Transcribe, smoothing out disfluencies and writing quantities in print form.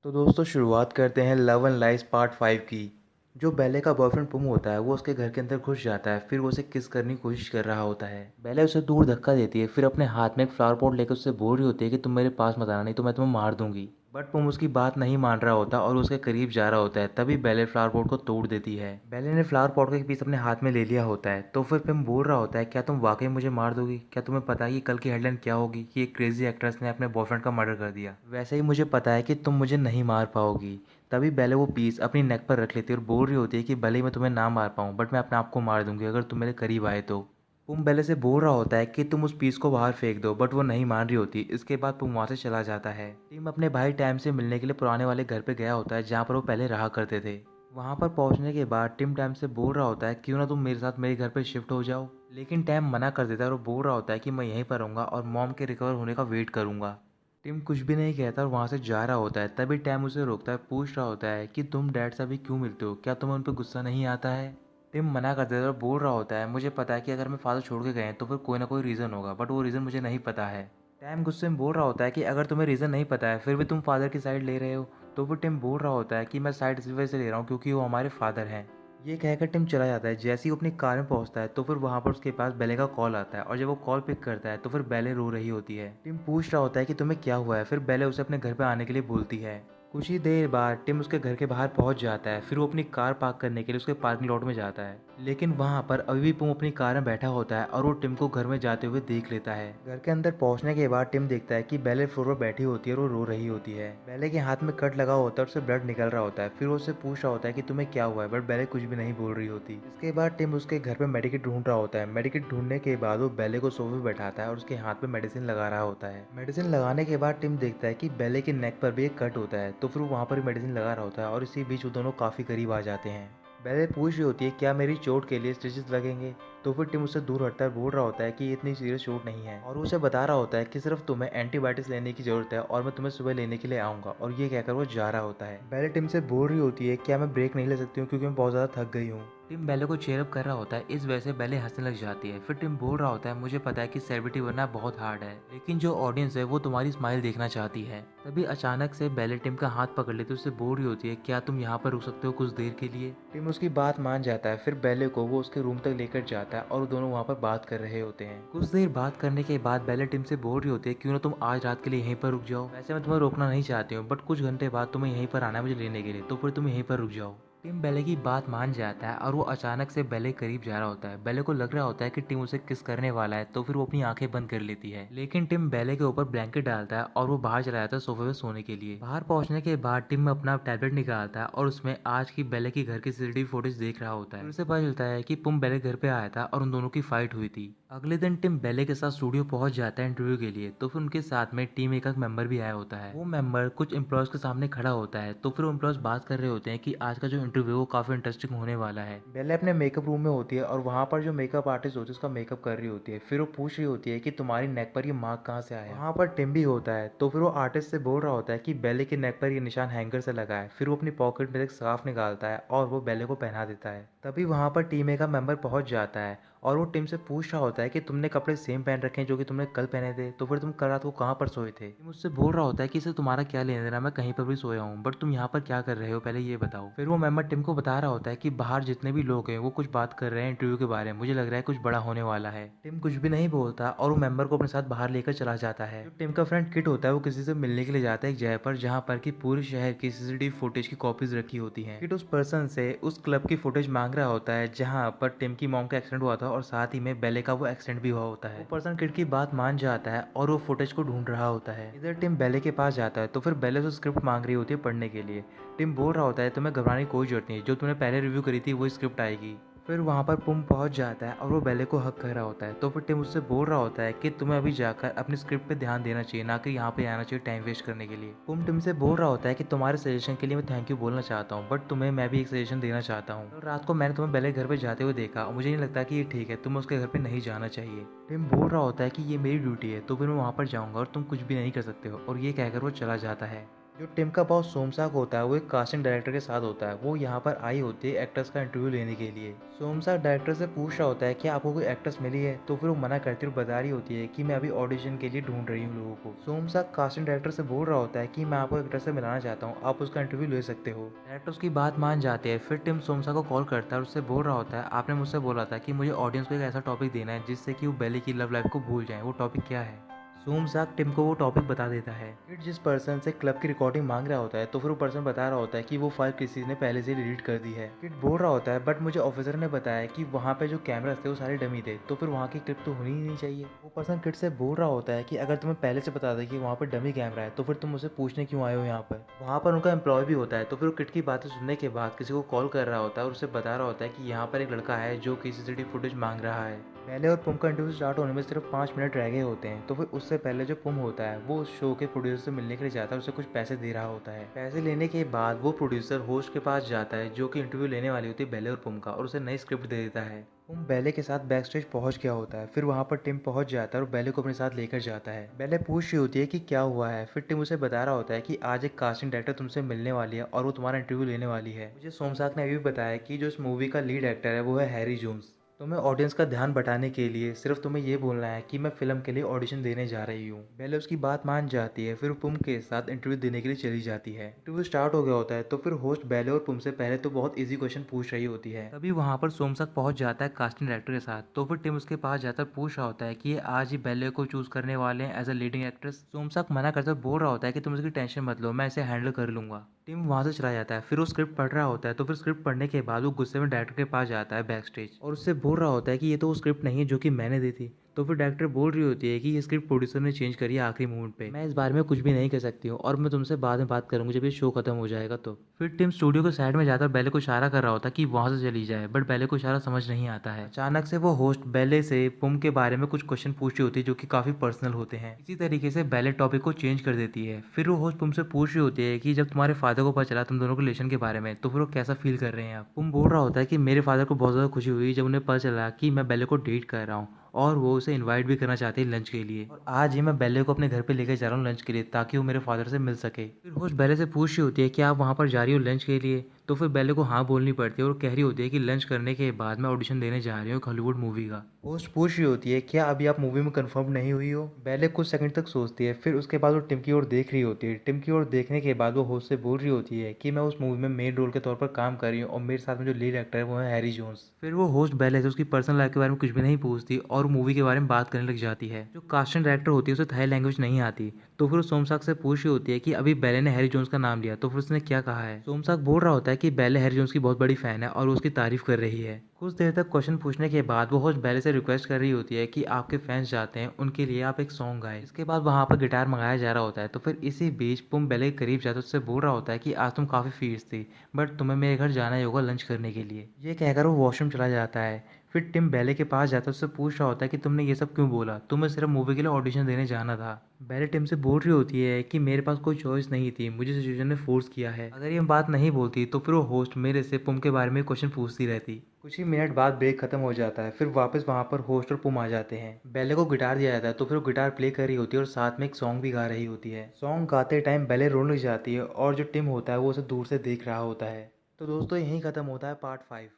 तो दोस्तों शुरुआत करते हैं लव एंड लाइस पार्ट 5 की। जो बेले का बॉयफ्रेंड पुम होता है वो उसके घर के अंदर घुस जाता है, फिर वो उसे किस करने की कोशिश कर रहा होता है। बेले उसे दूर धक्का देती है, फिर अपने हाथ में एक फ्लावर पॉट लेकर उससे बोल रही होती है कि तुम मेरे पास मत आना, नहीं तो मैं तुम्हें मार दूंगी। बट पुम उसकी बात नहीं मान रहा होता और उसके करीब जा रहा होता है। तभी बेले फ्लावर पॉट को तोड़ देती है। बेले ने फ्लावर पॉट का एक पीस अपने हाथ में ले लिया होता है। तो फिर पुम बोल रहा होता है, क्या तुम वाकई मुझे मार दोगी? क्या तुम्हें पता है कि कल की हेडलाइन क्या होगी कि एक क्रेजी एक्ट्रेस ने अपने बॉयफ्रेंड का मर्डर कर दिया? वैसे ही मुझे पता है कि तुम मुझे नहीं मार पाओगी। तभी बेले वो पीस अपनी नेक पर रख लेती है और बोल रही होती है कि भले ही मैं तुम्हें ना मार पाऊँ, बट मैं अपने आप को मार दूंगी अगर तुम मेरे करीब आए तो। पुम बेले से बोल रहा होता है कि तुम उस पीस को बाहर फेंक दो, बट वो नहीं मान रही होती। इसके बाद पुम वहाँ से चला जाता है। टिम अपने भाई टैम से मिलने के लिए पुराने वाले घर पे गया होता है जहाँ पर वो पहले रहा करते थे। वहाँ पर पहुँचने के बाद टिम टैम से बोल रहा होता है क्यों ना तुम मेरे साथ मेरे घर पे शिफ्ट हो जाओ। लेकिन टैम मना कर देता है और वो बोल रहा होता है कि मैं यहीं पर रहूँगा और मॉम के रिकवर होने का वेट करूँगा। टिम कुछ भी नहीं कहता और वहाँ से जा रहा होता है। तभी टैम उसे रोकता है, पूछ रहा होता है कि तुम डैड से अभी क्यों मिलते हो, क्या तुम्हें उन पर गुस्सा नहीं आता है? टिम मना कर देता है और बोल रहा होता है मुझे पता है कि अगर मैं फादर छोड़ के गए तो फिर कोई ना कोई रीज़न होगा, बट वो रीज़न मुझे नहीं पता है। टैम गुस्से में बोल रहा होता है कि अगर तुम्हें रीज़न नहीं पता है फिर भी तुम फादर की साइड ले रहे हो। तो फिर टिम बोल रहा होता है कि मैं साइड इसी वजह से ले रहा हूँ क्योंकि वो हमारे फादर हैं। ये कहकर टिम चला जाता है। जैसे ही वो अपनी कार में पहुंचता है तो फिर वहां पर उसके पास बेले का कॉल आता है और जब वो कॉल पिक करता है तो फिर बेले रो रही होती है। टिम पूछ रहा होता है कि तुम्हें क्या हुआ है, फिर बेले उसे अपने घर पे आने के लिए बोलती है। कुछ ही देर बाद टिम उसके घर के बाहर पहुंच जाता है। फिर वो अपनी कार पार्क करने के लिए उसके पार्किंग लॉट में जाता है। लेकिन वहां पर अभी भी पुम अपनी कार में बैठा होता है और वो टिम को घर में जाते हुए देख लेता है। घर के अंदर पहुंचने के बाद टिम देखता है कि बेले फ्लोर पर बैठी होती है और वो रो रही होती है। बेले के हाथ में कट लगा होता है और उससे ब्लड निकल रहा होता है। फिर वो उससे पूछ रहा होता है कि तुम्हें क्या हुआ है, बट बेले कुछ भी नहीं बोल रही होती। इसके बाद टिम उसके घर पे मेडिकेट ढूंढ रहा होता है। मेडिकेट ढूंढने के बाद वो बेले को सोफे पे बैठाता है और उसके हाथ पे मेडिसिन लगा रहा होता है। मेडिसिन लगाने के बाद टिम देखता है कि बेले के नेक पर भी एक कट होता है। तो फिर वो वहाँ पर मेडिसिन लगा रहा होता है और इसी बीच वो दोनों काफ़ी करीब आ जाते हैं। बेले पूछ रही होती है क्या मेरी चोट के लिए स्टिचेस लगेंगे? तो फिर टिम उससे दूर हटता है, बोल रहा होता है कि ये इतनी सीरियस चोट नहीं है और वो उसे बता रहा होता है कि सिर्फ तुम्हें एंटीबायोटिक्स लेने की जरूरत है और मैं तुम्हें सुबह लेने के लिए आऊँगा। और ये कहकर वो जा रहा होता है। बेले टिम से बोल रही होती है क्या मैं ब्रेक नहीं ले सकती हूँ क्योंकि मैं बहुत ज़्यादा थक गई हूँ। टिम बेले को चेयरअप कर रहा होता है, इस वजह से बेले हंसने लग जाती है। फिर टिम बोल रहा होता है मुझे पता है कि सेलिब्रिटी बनना बहुत हार्ड है, लेकिन जो ऑडियंस है वो तुम्हारी स्माइल देखना चाहती है। तभी अचानक से बेले टिम का हाथ पकड़ लेती है, उससे बोल रही होती है क्या तुम यहाँ पर रुक सकते हो कुछ देर के लिए? टिम उसकी बात मान जाता है। फिर बेले को वो उसके रूम तक लेकर जाता है और वो दोनों वहाँ पर बात कर रहे होते हैं। कुछ देर बात करने के बाद बेले टिम से बोल रही होती है क्यों ना तुम आज रात के लिए यहीं पर रुक जाओ। वैसे मैं तुम्हें रोकना नहीं चाहती हूँ, बट कुछ घंटे बाद तुम्हें यहीं पर आना है मुझे लेने के लिए, तो फिर तुम यहीं पर रुक जाओ। टिम बेले की बात मान जाता है और वो अचानक से बेले करीब जा रहा होता है। बेले को लग रहा होता है कि टिम उसे किस करने वाला है, तो फिर वो अपनी आंखें बंद कर लेती है। लेकिन टिम बेले के ऊपर ब्लैंकेट डालता है और वो बाहर चला जाता है सोफे पे सोने के लिए। बाहर पहुंचने के बाद टिम अपना टैबलेट निकालता है और उसमें आज की बेले की घर की सीसीटीवी फुटेज देख रहा होता है। फिर उसे पता चलता है कि पुम बेले घर पे आया था और उन दोनों की फाइट हुई थी। अगले दिन टिम बेले के साथ स्टूडियो पहुंच जाता है इंटरव्यू के लिए। तो फिर उनके साथ में टीम एक मेंबर भी आया होता है। वो मेंबर कुछ एम्प्लॉयज के सामने खड़ा होता है। तो फिर वो एम्प्लॉयज बात कर रहे होते हैं कि आज का जो इंटरव्यू वो काफी इंटरेस्टिंग होने वाला है। बेले अपने मेकअप रूम में होती है और वहाँ पर जो मेकअप आर्टिस्ट होती है उसका मेकअप कर रही होती है। फिर वो पूछ रही होती है कि तुम्हारी नेक पर ये मार्क कहाँ से आया? वहाँ पर टिम भी होता है। तो फिर वो आर्टिस्ट से बोल रहा होता है कि बेले के नेक पर ये निशान हैंगर से लगा है। फिर वो अपनी पॉकेट में एक स्कार्फ निकालता है और वो बेले को पहना देता है। तभी वहाँ पर टीम ए का मेंबर पहुंच जाता है और वो टिम से पूछ रहा होता है कि तुमने कपड़े सेम पहन रखे हैं जो कि तुमने कल पहने थे, तो फिर तुम कल रात को कहाँ पर सोए थे? टिम मुझसे बोल रहा होता है कि इसे तुम्हारा क्या लेना देना, मैं कहीं पर भी सोया हूँ, बट तुम यहाँ पर क्या कर रहे हो पहले ये बताओ। फिर वो मेंबर टिम को बता रहा होता है कि बाहर जितने भी लोग हैं वो कुछ बात कर रहे हैं इंटरव्यू के बारे में, मुझे लग रहा है कुछ बड़ा होने वाला है। टिम कुछ भी नहीं बोलता और वो मेंबर को अपने साथ बाहर लेकर चला जाता है। जो टिम का फ्रेंड किट होता है वो किसी से मिलने के लिए जाता है एक जगह पर जहाँ पर कि पूरे शहर की सीसीटीवी फुटेज की कॉपीज रखी होती हैं। किट उस पर्सन से उस क्लब की फुटेज मांग रहा होता है जहाँ पर टिम की मॉम का एक्सीडेंट हुआ था और साथ ही में बेले का वो एक्सीडेंट भी हुआ होता है। वो पर्सन किट की बात मान जाता है और वो फुटेज को ढूंढ रहा होता है। इधर टिम बेले के पास जाता है तो फिर बेले से स्क्रिप्ट मांग रही होती है पढ़ने के लिए। टिम बोल रहा होता है तुम्हें घबराने की कोई जरूरत नहीं, जो तुमने पहले रिव्यू करी थी वही स्क्रिप्ट आएगी। फिर वहाँ पर पुम पहुँच जाता है और वो बेले को हक कर रहा होता है। तो फिर टिम उससे बोल रहा होता है कि तुम्हें अभी जाकर अपनी स्क्रिप्ट पे ध्यान देना चाहिए, ना कि यहाँ पे आना चाहिए टाइम वेस्ट करने के लिए। पुम टिम से बोल रहा होता है कि तुम्हारे सजेशन के लिए मैं थैंक यू बोलना चाहता हूँ, बट तुम्हें मैं भी एक सजेशन देना चाहता हूँ। तो रात को मैंने तुम्हें बेले घर पे जाते हुए देखा और मुझे नहीं लगता कि ये ठीक है, तुम्हें उसके घर पे नहीं जाना चाहिए। टिम बोल रहा होता है कि ये मेरी ड्यूटी है तो फिर मैं वहाँ पर जाऊँगा और तुम कुछ भी नहीं कर सकते हो, और ये कहकर वो चला जाता है। जो टिम का बॉस सोमसाक होता है वो एक कास्टिंग डायरेक्टर के साथ होता है। वो यहाँ पर आई होती है एक्टर्स का इंटरव्यू लेने के लिए। सोमसाक डायरेक्टर से पूछ रहा होता है कि आपको कोई एक्ट्रेस मिली है, तो फिर वो मना करती है और बता रही होती है कि मैं अभी ऑडिशन के लिए ढूंढ रही हूँ लोगों को। सोमसाक कास्टिंग डायरेक्टर से बोल रहा होता है कि मैं आपको एक्टर से मिलाना चाहता हूँ, आप उसका इंटरव्यू ले सकते हो। डायरेक्टर उसकी बात मान जाते हैं। फिर टिम सोमसाक को कॉल करता है और उससे बोल रहा होता है आपने मुझसे बोला था कि मुझे ऑडियंस को एक ऐसा टॉपिक देना है जिससे कि वो बेली की लव लाइफ को भूल जाए, वो टॉपिक क्या है? सोमसाक टिम को वो टॉपिक बता देता है। किड जिस पर्सन से क्लब की रिकॉर्डिंग मांग रहा होता है तो फिर वो पर्सन बता रहा होता है कि वो फाइल किसी ने पहले से डिलीट कर दी है। किड बोल रहा होता है बट मुझे ऑफिसर ने बताया कि वहाँ पे जो कैमरास थे वो सारे डमी थे, तो फिर वहाँ की क्लिप तो होनी ही नहीं चाहिए। वो पर्सन किड से बोल रहा होता है कि अगर तुम्हें पहले से बता दें कि वहाँ पर डमी कैमरा है तो फिर तुम मुझसे पूछने क्यों आए हो यहाँ पर। वहाँ पर उनका एम्प्लॉय भी होता है, तो फिर वो किड की बातें सुनने के बाद किसी को कॉल कर रहा होता है और उससे बता रहा होता है कि यहाँ पर एक लड़का है जो कि सीसीटीवी फुटेज मांग रहा है। पहले और पुम का इंटरव्यू स्टार्ट होने में सिर्फ 5 मिनट रह गए होते हैं, तो फिर उससे पहले जो पुम होता है वो उस शो के प्रोड्यूसर से मिलने के लिए जाता है, उसे कुछ पैसे दे रहा होता है। पैसे लेने के बाद वो प्रोड्यूसर होस्ट के पास जाता है जो कि इंटरव्यू लेने वाली होती है बेले और पुम का, और उसे नई स्क्रिप्ट दे देता है। पुम बेले के साथ बैक स्टेज पहुंच गया होता है। फिर वहां पर टिम पहुंच जाता है और बेले को अपने साथ लेकर जाता है। बेले पूछ रही होती है कि क्या हुआ है। फिर टिम उसे बता रहा होता है कि आज एक कास्टिंग डायरेक्टर तुमसे मिलने वाली है और वो तुम्हारा इंटरव्यू लेने वाली है। मुझे सोमसाक ने अभी भी बताया कि जो इस मूवी का लीड एक्टर है वो है हैरी जोन्स। तुम्हें ऑडियंस का ध्यान बटाने के लिए सिर्फ तुम्हें ये बोलना है कि मैं फिल्म के लिए ऑडिशन देने जा रही हूँ। बेले उसकी बात मान जाती है। फिर पुम के साथ इंटरव्यू देने के लिए चली जाती है। इंटरव्यू स्टार्ट हो गया होता है तो फिर होस्ट बेले और पुम से पहले तो बहुत इजी क्वेश्चन पूछ रही होती है। तभी वहाँ पर सोमसाक पहुंच जाता है कास्टिंग डायरेक्टर के साथ। तो फिर टिम उसके पास जाकर पूछ रहा होता है कि ये आज ही बेले को चूज करने वाले हैं एज अ लीडिंग एक्ट्रेस। सोमसाक मना करते बोल रहा होता है कि तुम इसकी टेंशन मत लो, मैं इसे हैंडल कर लूंगा। टिम वहां से चला जाता है। फिर वो स्क्रिप्ट पढ़ रहा होता है, तो फिर स्क्रिप्ट पढ़ने के बाद वो गुस्से में डायरेक्टर के पास जाता है बैक स्टेज और उससे बोल रहा होता है कि ये तो वो स्क्रिप्ट नहीं है जो कि मैंने दी थी। तो फिर डायरेक्टर बोल रही होती है कि ये स्क्रिप्ट प्रोड्यूसर ने चेंज करी है आखिरी मोमेंट पे, मैं इस बारे में कुछ भी नहीं कर सकती हूँ और मैं तुमसे बाद में बात करूंगी जब ये शो खत्म हो जाएगा। तो फिर टिम स्टूडियो के साइड में जाकर बेले को इशारा कर रहा होता है कि वहां से चली जाए, बट बेले को इशारा समझ नहीं आता है। अचानक से वो होस्ट बेले से पुम के बारे में कुछ क्वेश्चन पूछ रही होती है जो कि काफी पर्सनल होते हैं। इसी तरीके से बेले टॉपिक को चेंज कर देती है। फिर वो होस्ट पुम से पूछ रही होती है कि जब तुम्हारे फादर को पता चला तुम दोनों के रिलेशन के बारे में, तो फिर वो कैसा फील कर रहे हैं आप। पुम बोल रहा होता है कि मेरे फादर को बहुत ज्यादा खुशी हुई जब उन्हें पता चला कि मैं बेले को डेट कर रहा हूँ और वो उसे इनवाइट भी करना चाहती है लंच के लिए, और आज ही मैं बेले को अपने घर पे लेकर जा रहा हूँ लंच के लिए ताकि वो मेरे फादर से मिल सके। फिर होस्ट बेले से पूछ रही होती है कि आप वहाँ पर जा रही हो लंच के लिए, तो फिर बेले को हाँ बोलनी पड़ती है और कह रही होती है कि लंच करने के बाद मैं ऑडिशन देने जा रही हूँ एक हॉलीवुड मूवी का। होस्ट पूछ रही होती है क्या अभी आप मूवी में कंफर्म नहीं हुई हो। बेले कुछ सेकंड तक सोचती है, फिर उसके बाद वो टिम की ओर देख रही होती है। टिम की ओर देखने के बाद वो होस्ट से बोल रही होती है कि मैं उस मूवी में मेन रोल के तौर पर काम कर रही हूँ और मेरे साथ में जो लीड एक्टर है वो है हैरी जोन्स। फिर वो होस्ट बेले से उसकी पर्सनल लाइफ के बारे में कुछ भी नहीं पूछती और मूवी के बारे में बात करने लग जाती है। जो कास्टिंग डायरेक्टर होती है उसे थाई लैंग्वेज नहीं आती, तो फिर सोमसाक से पूछ रही होती है कि अभी बेले ने हैरी जोन्स का नाम लिया, तो फिर उसने क्या कहा है। सोमसाक बोल रहा होता है कि बेले हैरी जोन्स की बहुत बड़ी फैन है और वो उसकी तारीफ कर रही है। कुछ देर तक क्वेश्चन पूछने के बाद वो होस्ट बेले से रिक्वेस्ट कर रही होती है कि आपके फैंस चाहते हैं उनके लिए आप एक सॉन्ग गाएं। इसके बाद वहाँ पर गिटार मंगाया जा रहा होता है, तो फिर इसी बीच पुम बेले के करीब जाता है, उससे बोल रहा होता है कि आज तुम काफ़ी फीस थी बट तुम्हें मेरे घर जाना ही होगा लंच करने के लिए। ये कहकर वो वॉशरूम चला जाता है। फिर टिम बेले के पास जाता है, उससे पूछ रहा होता है कि तुमने ये सब क्यों बोला, तुम्हें सिर्फ मूवी के लिए ऑडिशन देने जाना था। बेले टिम से बोल रही होती है कि मेरे पास कोई चॉइस नहीं थी, मुझे सिचुएशन ने फोर्स किया है, अगर ये बात नहीं बोलती तो फिर वो होस्ट मेरे से पुम के बारे में क्वेश्चन पूछती रहती। कुछ ही मिनट बाद ब्रेक खत्म हो जाता है। फिर वापस वहाँ पर होस्ट और पुम आ जाते हैं। बेले को गिटार दिया जाता है, तो फिर वो गिटार प्ले कर रही होती है और साथ में एक सॉन्ग भी गा रही होती है। सॉन्ग गाते टाइम बेले रोने लग जाती है और जो टिम होता है वो उसे दूर से देख रहा होता है। तो दोस्तों यहीं खत्म होता है पार्ट 5।